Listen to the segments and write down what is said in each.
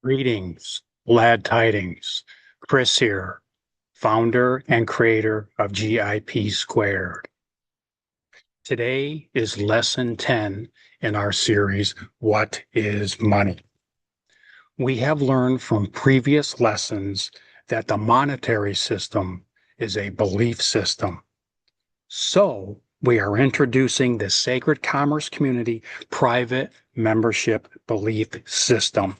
Greetings, glad tidings. Chris here, founder and creator of GIP Squared. Today is lesson 10 in our series, What is Money? We have learned from previous lessons that the monetary system is a belief system. So we are introducing the Sacred Commerce Community Private Membership Belief System,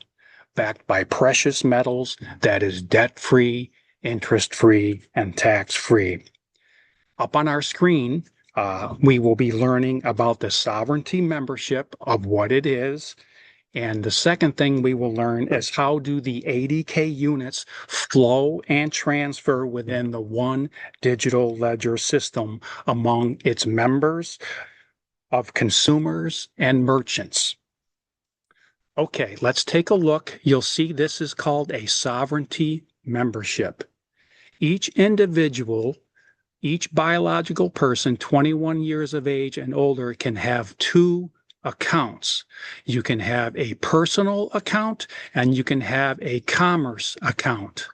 backed by precious metals that is debt-free, interest-free, and tax-free. Up on our screen, we will be learning about the sovereignty membership of what it is. And the second thing we will learn is how do the ADK units flow and transfer within the one digital ledger system among its members of consumers and merchants. Okay, let's take a look. You'll see this is called a sovereignty membership. Each individual, each biological person 21 years of age and older can have two accounts. You can have a personal account and you can have a commerce account.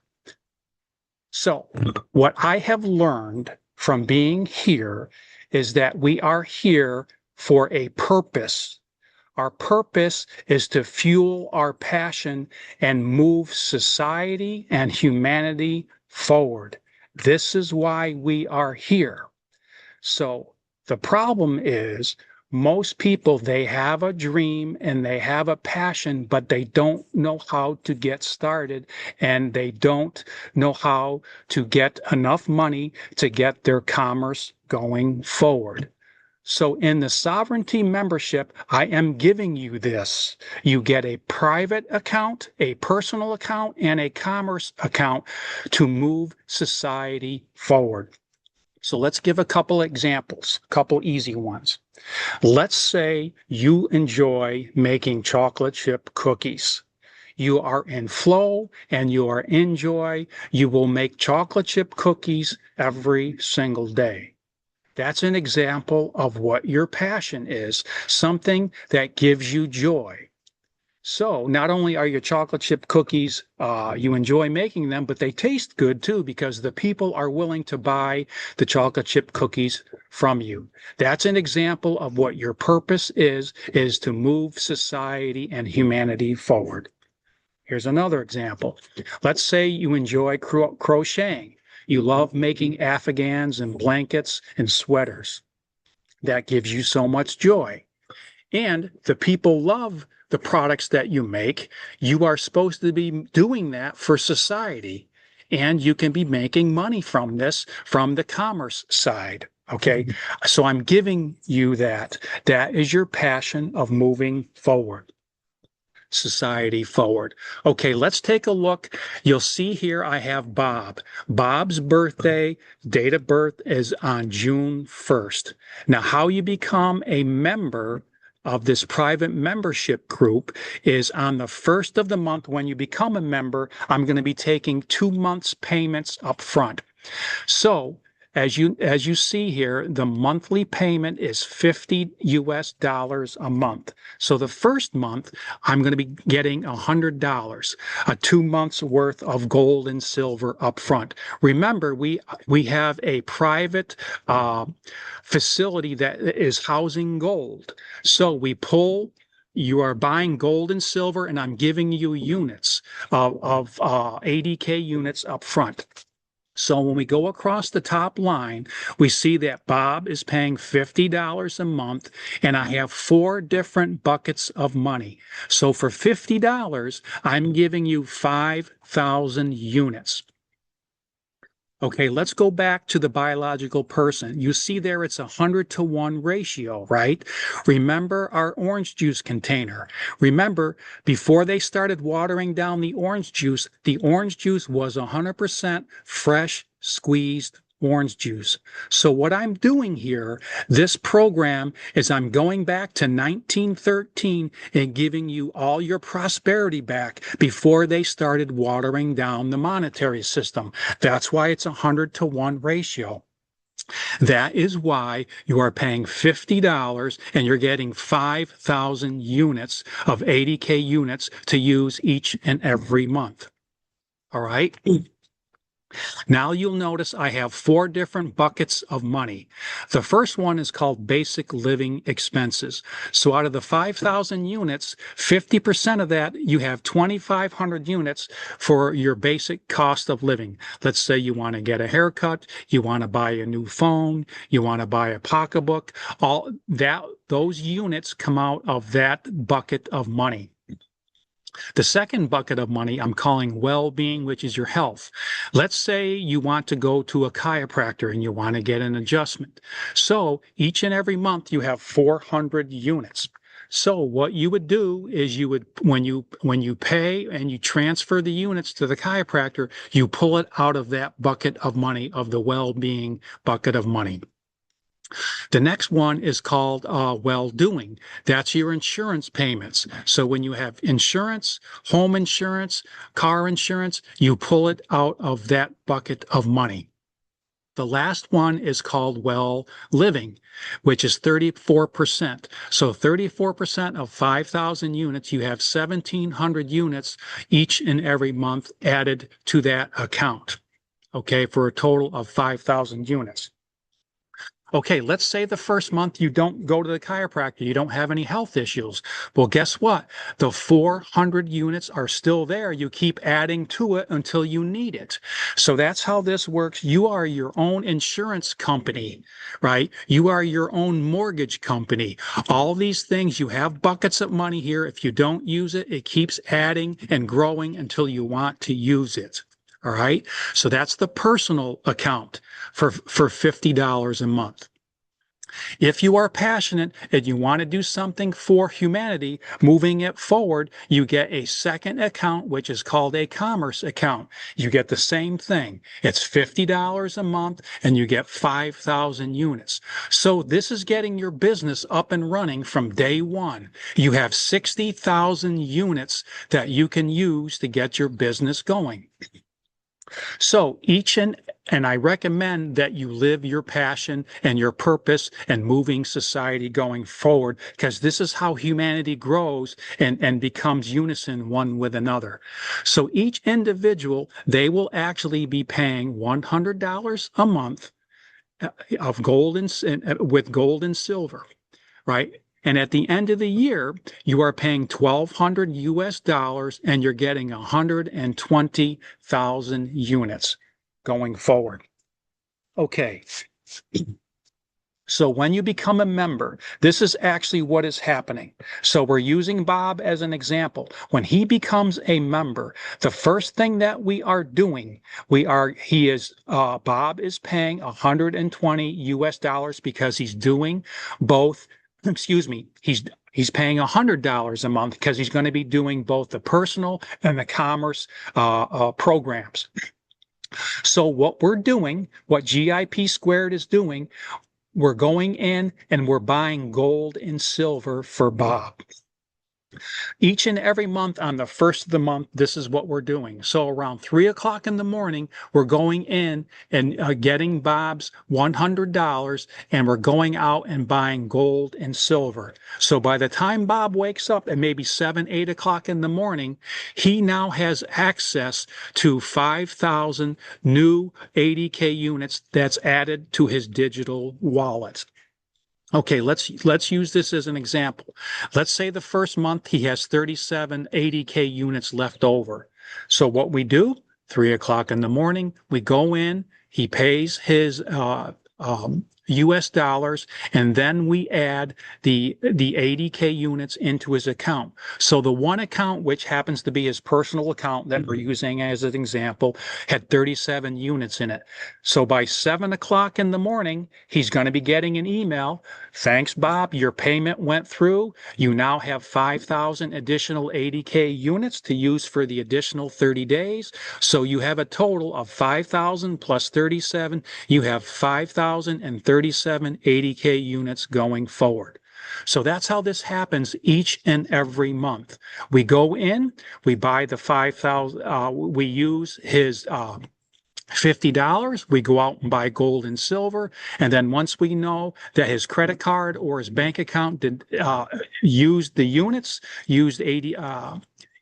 So what I have learned from being here is that we are here for a purpose. Our purpose is to fuel our passion and move society and humanity forward. This is why we are here. So the problem is most people, they have a dream and they have a passion, but they don't know how to get started and they don't know how to get enough money to get their commerce going forward. So in the sovereignty membership, I am giving you this. You get a private account, a personal account, and a commerce account to move society forward. So let's give a couple examples, a couple easy ones. Let's say you enjoy making chocolate chip cookies. You are in flow and you are in joy. You will make chocolate chip cookies every single day. That's an example of what your passion is, something that gives you joy. So not only are your chocolate chip cookies, you enjoy making them, but they taste good too because the people are willing to buy the chocolate chip cookies from you. That's an example of what your purpose is to move society and humanity forward. Here's another example. Let's say you enjoy crocheting. You love making afghans and blankets and sweaters. That gives you so much joy. And the people love the products that you make. You are supposed to be doing that for society. And you can be making money from this, from the commerce side. Okay. So I'm giving you that. That is your passion of moving forward. Society forward. Okay, let's take a look. You'll see here I have Bob. Bob's birthday, date of birth is on June 1st. Now, how you become a member of this private membership group is on the 1st of the month. When you become a member, I'm going to be taking 2 months payments up front. So as you see here, the monthly payment is $50 a month. So the first month, I'm going to be getting $100, a 2 months worth of gold and silver up front. Remember, we have a private facility that is housing gold. So we pull. You are buying gold and silver, and I'm giving you units of ADK units up front. So when we go across the top line, we see that Bob is paying $50 a month, and I have 4 different buckets of money. So for $50, I'm giving you 5,000 units. Okay, let's go back to the biological person. You see there it's 100-to-1 ratio, right? Remember our orange juice container. Remember, before they started watering down the orange juice was 100% fresh, squeezed orange juice. So what I'm doing here, this program is I'm going back to 1913 and giving you all your prosperity back before they started watering down the monetary system. That's why it's 100-to-1 ratio. That is why you are paying $50 and you're getting 5,000 units of 80K units to use each and every month. All right. Now you'll notice I have 4 different buckets of money. The first one is called basic living expenses. So out of the 5,000 units, 50% of that, you have 2,500 units for your basic cost of living. Let's say you want to get a haircut, you want to buy a new phone, you want to buy a pocketbook, all that, those units come out of that bucket of money. The second bucket of money I'm calling well-being, which is your health. Let's say you want to go to a chiropractor and you want to get an adjustment. So each and every month you have 400 units. So what you would do is you would, when you pay and you transfer the units to the chiropractor, you pull it out of that bucket of money, of the well-being bucket of money. The next one is called well-doing. That's your insurance payments. So when you have insurance, home insurance, car insurance, you pull it out of that bucket of money. The last one is called well-living, which is 34%. So 34% of 5,000 units, you have 1,700 units each and every month added to that account, okay, for a total of 5,000 units. Okay, let's say the first month you don't go to the chiropractor, you don't have any health issues. Well, guess what? The 400 units are still there. You keep adding to it until you need it. So that's how this works. You are your own insurance company, right? You are your own mortgage company. All these things, you have buckets of money here. If you don't use it, it keeps adding and growing until you want to use it. All right. So that's the personal account for $50 a month. If you are passionate and you want to do something for humanity, moving it forward, you get a second account, which is called a commerce account. You get the same thing. It's $50 a month and you get 5,000 units. So this is getting your business up and running from day one. You have 60,000 units that you can use to get your business going. So and I recommend that you live your passion and your purpose and moving society going forward, because this is how humanity grows and becomes unison one with another. So each individual, they will actually be paying $100 a month of gold with gold and silver, right? And at the end of the year, you are paying $1,200 US and you're getting 120,000 units going forward. Okay. So when you become a member, this is actually what is happening. So we're using Bob as an example. When he becomes a member, the first thing that we are doing, Bob is paying 120 US because he's doing both. Excuse me, he's paying $100 a month because he's going to be doing both the personal and the commerce programs. So what we're doing, what GIP Squared is doing, we're going in and we're buying gold and silver for Bob. Each and every month on the first of the month, this is what we're doing. So around 3 o'clock in the morning, we're going in and getting Bob's $100 and we're going out and buying gold and silver. So by the time Bob wakes up at maybe 7, 8 o'clock in the morning, he now has access to 5,000 new 80K units that's added to his digital wallet. Okay, let's use this as an example. Let's say the first month he has 37 80K units left over. So what we do, 3 o'clock in the morning, we go in, he pays his US dollars, and then we add the 80K units into his account. So the one account, which happens to be his personal account that we're using as an example, had 37 units in it. So by 7 o'clock in the morning, he's going to be getting an email. Thanks, Bob. Your payment went through. You now have 5,000 additional 80K units to use for the additional 30 days. So you have a total of 5,000 plus 37. You have 5,037 80K units going forward. So that's how this happens each and every month. We go in, we buy the 5,000, we use his $50, we go out and buy gold and silver. And then once we know that his credit card or his bank account did use the units, used 80,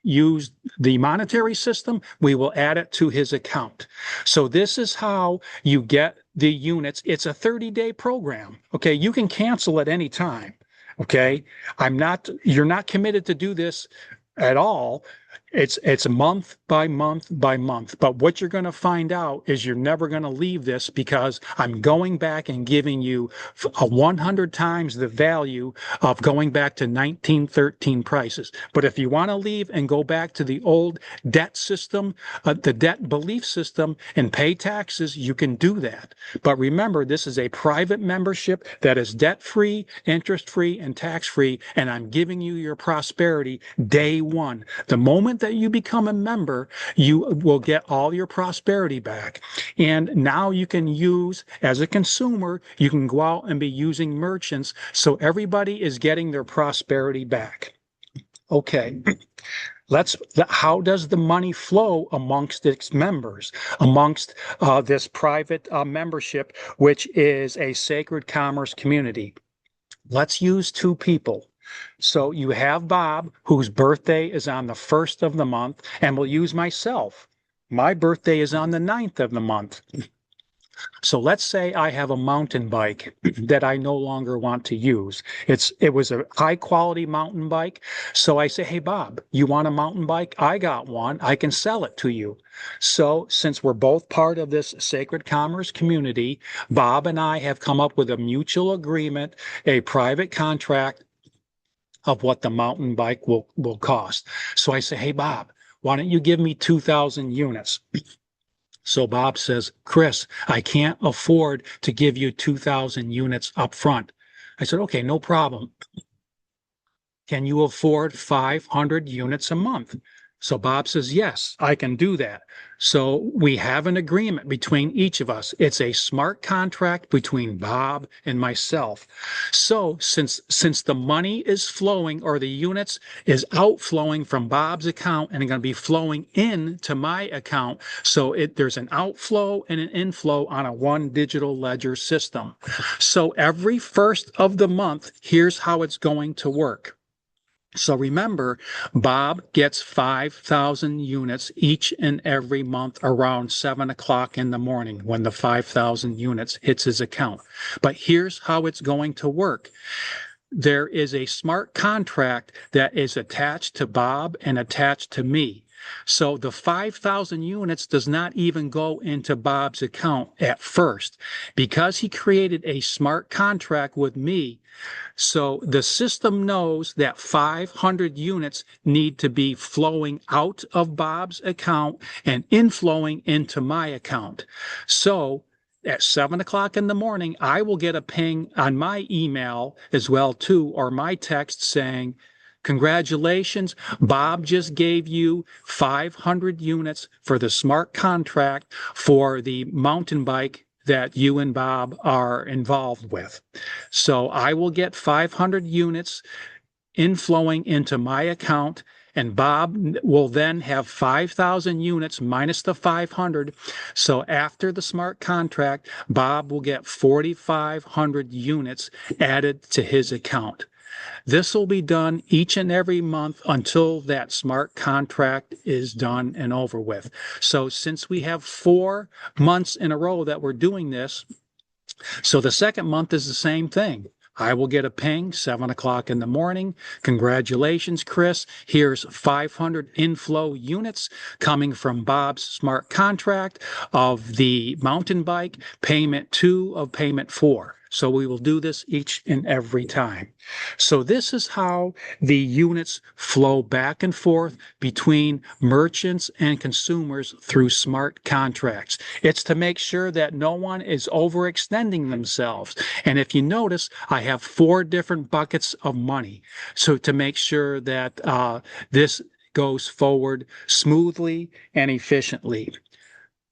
used the monetary system, we will add it to his account. So this is how you get the units. It's a 30-day program. Okay, you can cancel at any time. Okay, you're not committed to do this at all. It's month by month by month. But what you're going to find out is you're never going to leave this, because I'm going back and giving you 100 times the value of going back to 1913 prices. But if you want to leave and go back to the old debt system, the debt belief system, and pay taxes, you can do that. But remember, this is a private membership that is debt-free, interest-free, and tax-free, and I'm giving you your prosperity day one. The moment that you become a member, you will get all your prosperity back. And now you can use, as a consumer, you can go out and be using merchants, so everybody is getting their prosperity back. Okay. How does the money flow amongst its members, amongst this private membership, which is a sacred commerce community? Let's use two people. So you have Bob, whose birthday is on the 1st of the month, and we'll use myself. My birthday is on the 9th of the month. So let's say I have a mountain bike that I no longer want to use. It was a high quality mountain bike. So I say, hey, Bob, you want a mountain bike? I got one. I can sell it to you. So since we're both part of this sacred commerce community, Bob and I have come up with a mutual agreement, a private contract of what the mountain bike will cost. So I say, hey, Bob, why don't you give me 2,000 units? So Bob says, Chris, I can't afford to give you 2,000 units up front. I said, okay, no problem. Can you afford 500 units a month? So Bob says, yes, I can do that. So we have an agreement between each of us. It's a smart contract between Bob and myself. So since the money is flowing, or the units is outflowing from Bob's account and going to be flowing into my account, so there's an outflow and an inflow on a one digital ledger system. So every first of the month, here's how it's going to work. So remember, Bob gets 5,000 units each and every month around 7 o'clock in the morning when the 5,000 units hits his account. But here's how it's going to work. There is a smart contract that is attached to Bob and attached to me. So the 5,000 units does not even go into Bob's account at first, because he created a smart contract with me. So the system knows that 500 units need to be flowing out of Bob's account and inflowing into my account. So at 7 o'clock in the morning, I will get a ping on my email as well too, or my text saying, congratulations, Bob just gave you 500 units for the smart contract for the mountain bike that you and Bob are involved with. So I will get 500 units inflowing into my account, and Bob will then have 5,000 units minus the 500. So after the smart contract, Bob will get 4,500 units added to his account. This will be done each and every month until that smart contract is done and over with. So since we have 4 months in a row that we're doing this, so the second month is the same thing. I will get a ping, 7 o'clock in the morning. Congratulations, Chris. Here's 500 inflow units coming from Bob's smart contract of the mountain bike, payment 2 of payment 4. So we will do this each and every time. So this is how the units flow back and forth between merchants and consumers through smart contracts. It's to make sure that no one is overextending themselves. And if you notice, I have 4 different buckets of money. So to make sure that this goes forward smoothly and efficiently.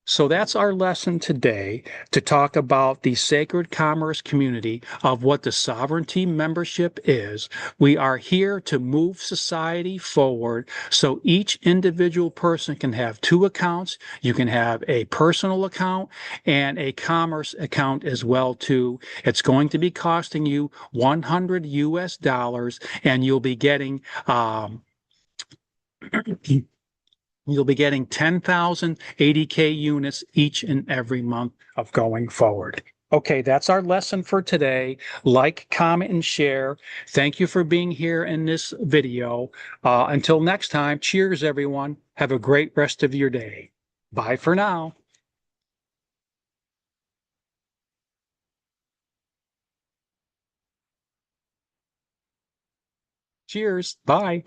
So that's our lesson today to talk about the sacred commerce community of what the sovereignty membership is. We are here to move society forward so each individual person can have two accounts. You can have a personal account and a commerce account as well too. It's going to be costing you 100 US dollars and you'll be getting you'll be getting 10,000 80K units each and every month of going forward. Okay, that's our lesson for today. Like, comment, and share. Thank you for being here in this video. Until next time, cheers, everyone. Have a great rest of your day. Bye for now. Cheers. Bye.